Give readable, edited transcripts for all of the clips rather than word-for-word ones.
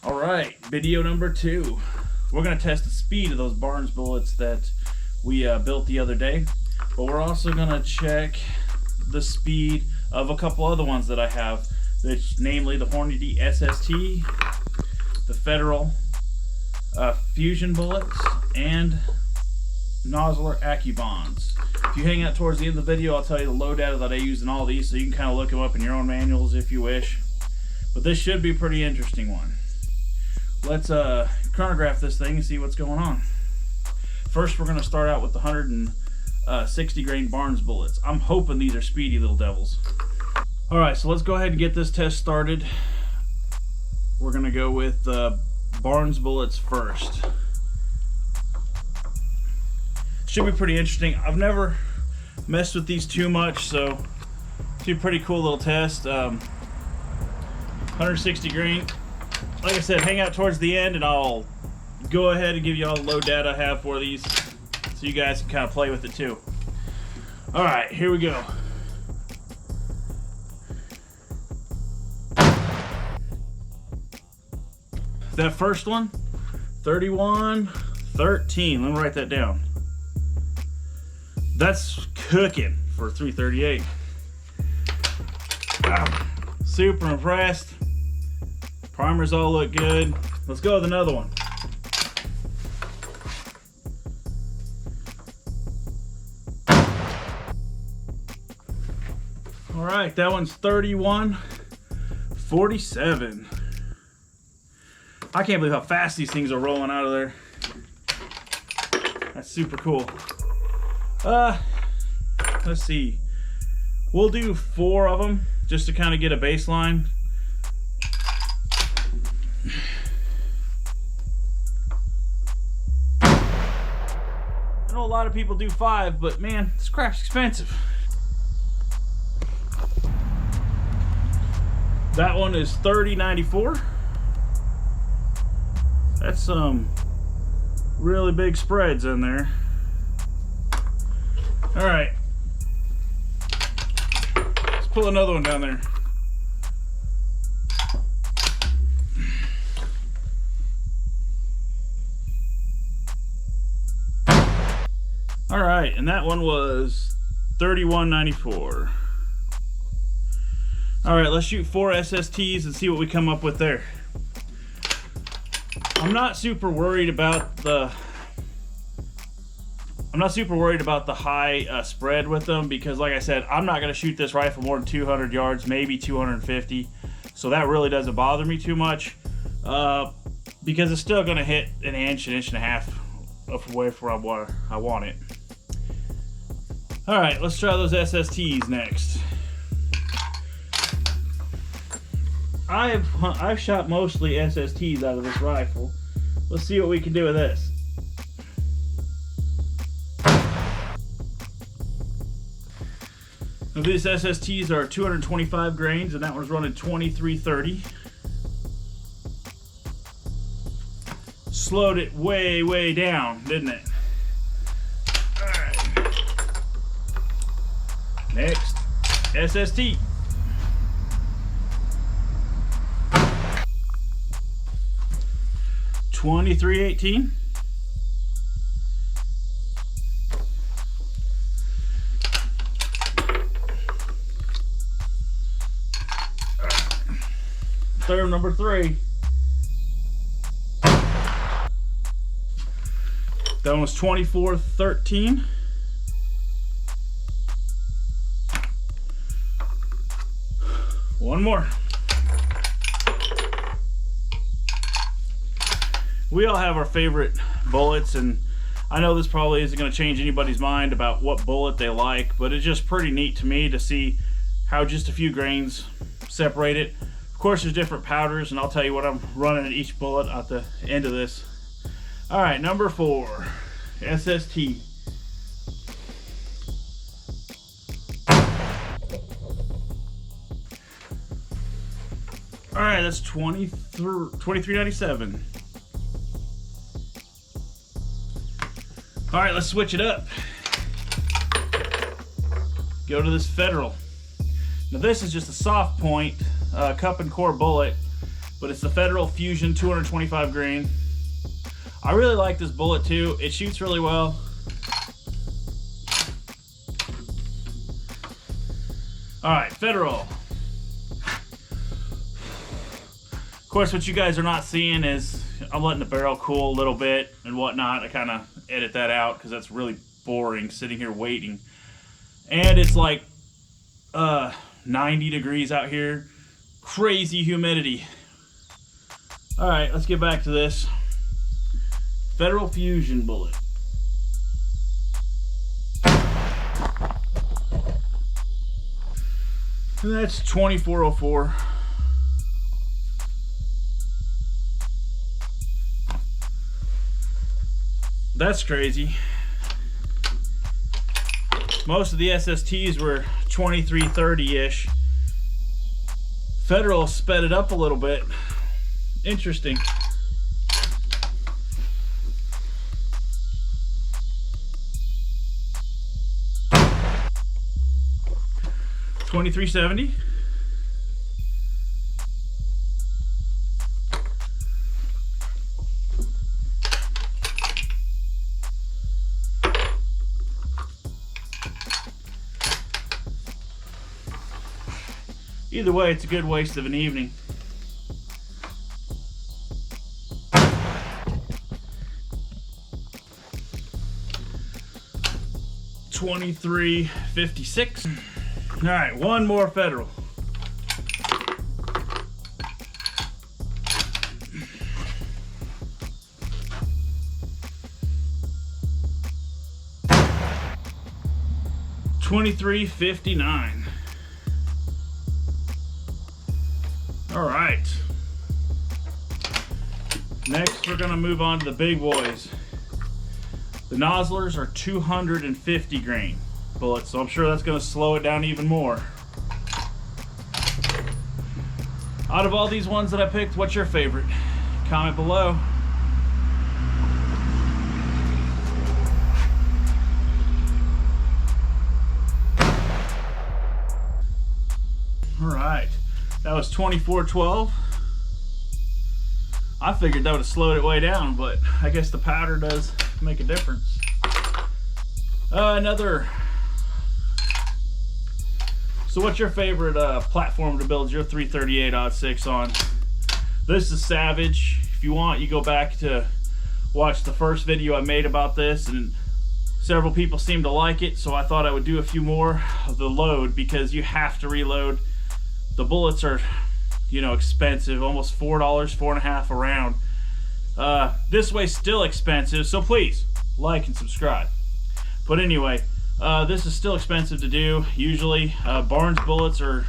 All right, video number 2. We're gonna test the speed of those Barnes bullets that we built the other day, but we're also gonna check the speed of a couple other ones that I have, which namely the Hornady Sst, the Federal fusion bullets, and nozzler accubons. If you hang out towards the end of the video, I'll tell you the load data that I use in all these, so you can kind of look them up in your own manuals if you wish. But this should be a pretty interesting one. Let's chronograph this thing and see what's going on. First, we're going to start out with the 160 grain Barnes bullets. I'm hoping these are speedy little devils. Alright, so let's go ahead and get this test started. We're going to go with Barnes bullets first. Should be pretty interesting. I've never messed with these too much, so it's a pretty cool little test. 160 grain. Like I said, hang out towards the end and I'll go ahead and give you all the load data I have for these so you guys can kind of play with it too. Alright, here we go. That first one, 31-13. Let me write that down. That's cooking for 338. Wow. Super impressed. Primers all look good. Let's go with another one. All right, that one's 31-47. I can't believe how fast these things are rolling out of there. That's super cool. Let's see. We'll do 4 of them just to kind of get a baseline. I know a lot of people do 5, but man, this crap's expensive. That one is 30-94. That's some really big spreads in there. All right, let's pull another one down there. All right, and that one was 31-94. All right, let's shoot 4 SSTs and see what we come up with there. I'm not super worried about the high spread with them because, like I said, I'm not going to shoot this rifle more than 200 yards, maybe 250. So that really doesn't bother me too much because it's still going to hit an inch and a half away from where I want it. All right, let's try those SSTs next. I've shot mostly SSTs out of this rifle. Let's see what we can do with this. Now these SSTs are 225 grains, and that one's running 23-30. Slowed it way down, didn't it? All right. Next, SST. $23.18. Third, number 3. That one was 24.13. One more. We all have our favorite bullets, and I know this probably isn't going to change anybody's mind about what bullet they like, but it's just pretty neat to me to see how just a few grains separate it. Of course, there's different powders, and I'll tell you what I'm running at each bullet at the end of this. All right, number 4, SST. All right, that's 23.97. All right, let's switch it up. Go to this Federal. Now this is just a soft point cup and core bullet but it's the Federal Fusion 225 grain. I really like this bullet too. It shoots really well. All right, Federal. Of course, what you guys are not seeing is I'm letting the barrel cool a little bit and whatnot. I kind of edit that out because that's really boring sitting here waiting. And it's like 90 degrees out here. Crazy humidity. All right, let's get back to this. Federal Fusion bullet. And that's 2404. That's crazy. Most of the SSTs were 2330-ish. Federal sped it up a little bit. Interesting. $23.70. Either way, it's a good waste of an evening. $23.56. All right, one more Federal. $23.59. All right. Next, we're gonna move on to the big boys. The nozzlers are 250 grain bullets, so I'm sure that's gonna slow it down even more. Out of all these ones that I picked, what's your favorite? Comment below. All right, that was 2412. I figured that would have slowed it way down, but I guess the powder does make a difference. So what's your favorite platform to build your 338-06 on? This is Savage. If you want, you go back to watch the first video I made about this, and several people seem to like it, so I thought I would do a few more of the load because you have to reload. The bullets are, you know, expensive, almost $4, $4.50 a round. This way still expensive, so please like and subscribe. But anyway, this is still expensive to do. Usually Barnes bullets are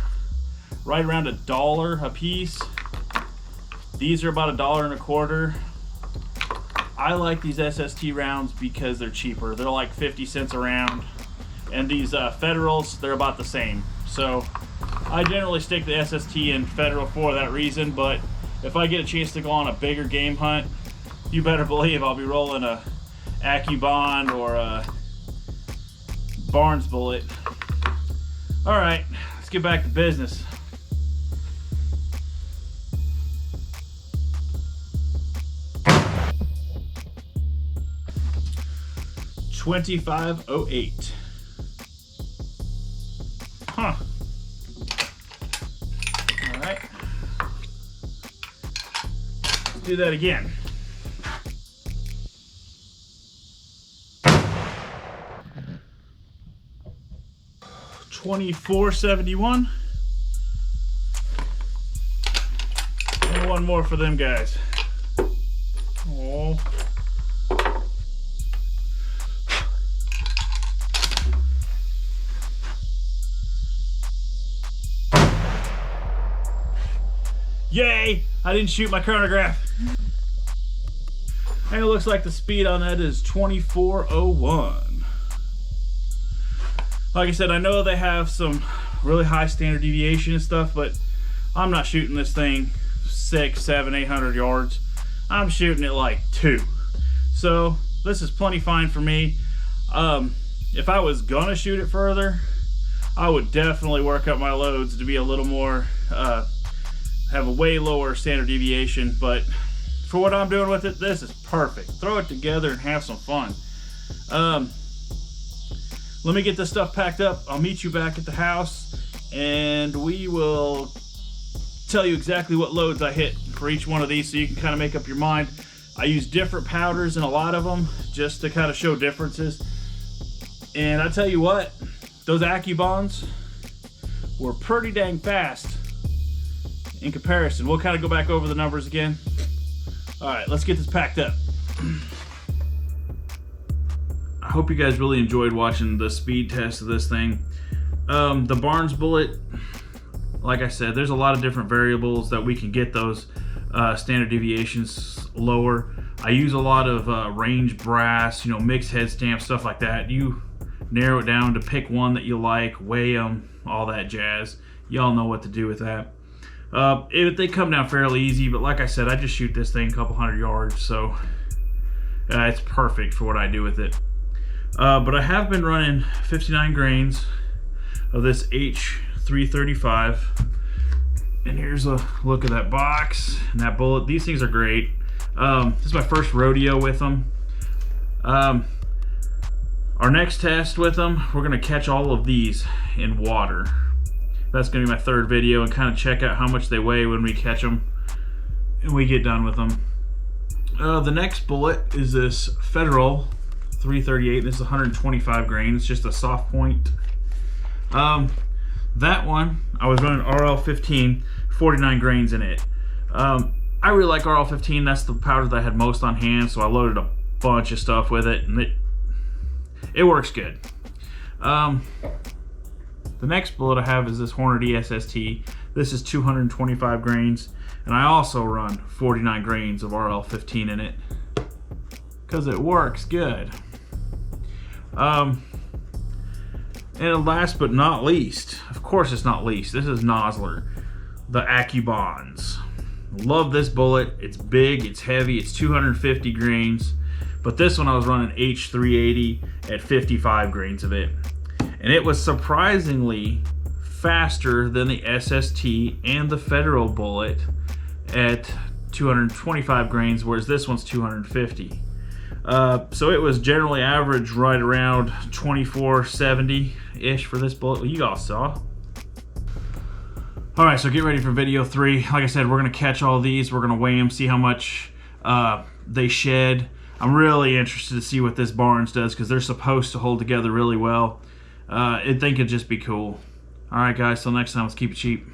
right around $1 a piece. These are about $1.25. I like these SST rounds because they're cheaper. They're like 50 cents a round, and these Federals, they're about the same. So I generally stick to SST and Federal for that reason, but if I get a chance to go on a bigger game hunt, you better believe I'll be rolling a accubon or a Barnes bullet. All right, let's get back to business. $25.08. Huh. All right. Let's do that again. $24.71. And one more for them guys. Oh. Yay! I didn't shoot my chronograph. And it looks like the speed on that is 2401. Like I said, I know they have some really high standard deviation and stuff, but I'm not shooting this thing 600, 700, 800 yards. I'm shooting it like 2. So this is plenty fine for me. If I was gonna shoot it further, I would definitely work up my loads to be a little more, have have a way lower standard deviation, but for what I'm doing with it, this is perfect. Throw it together and have some fun. Let me get this stuff packed up. I'll meet you back at the house, and we will tell you exactly what loads I hit for each one of these so you can kind of make up your mind. I use different powders in a lot of them just to kind of show differences. And I tell you what, those accubons were pretty dang fast in comparison. We'll kind of go back over the numbers again. All right, let's get this packed up. I hope you guys really enjoyed watching the speed test of this thing. The Barnes bullet, like I said, there's a lot of different variables that we can get those standard deviations lower. I use a lot of range brass, mixed head stamps, stuff like that. You narrow it down to pick one that you like, weigh them, all that jazz. Y'all know what to do with that. They come down fairly easy, but like I said, I just shoot this thing a couple hundred yards, so it's perfect for what I do with it. But I have been running 59 grains of this H335, and here's a look at that box and that bullet. These things are great. This is my first rodeo with them. Our next test with them, we're going to catch all of these in water. That's going to be my third video, and kind of check out how much they weigh when we catch them and we get done with them. The next bullet is this Federal 338. This is 125 grains. It's just a soft point. That one, I was running RL15, 49 grains in it. I really like RL15. That's the powder that I had most on hand, so I loaded a bunch of stuff with it, and it works good. The next bullet I have is this Hornady Sst. This is 225 grains, and I also run 49 grains of RL15 in it because it works good. And last but not least, of course it's not least, this is Nosler, the accubons. Love this bullet. It's big, it's heavy, it's 250 grains, but this one I was running H380 at 55 grains of it. And it was surprisingly faster than the SST and the Federal bullet at 225 grains, whereas this one's 250. So it was generally average right around 2470-ish for this bullet. Well, you all saw. Alright, so get ready for video 3. Like I said, we're going to catch all these. We're going to weigh them, see how much they shed. I'm really interested to see what this Barnes does because they're supposed to hold together really well. I think it'd just be cool. Alright guys, till next time, let's keep it cheap.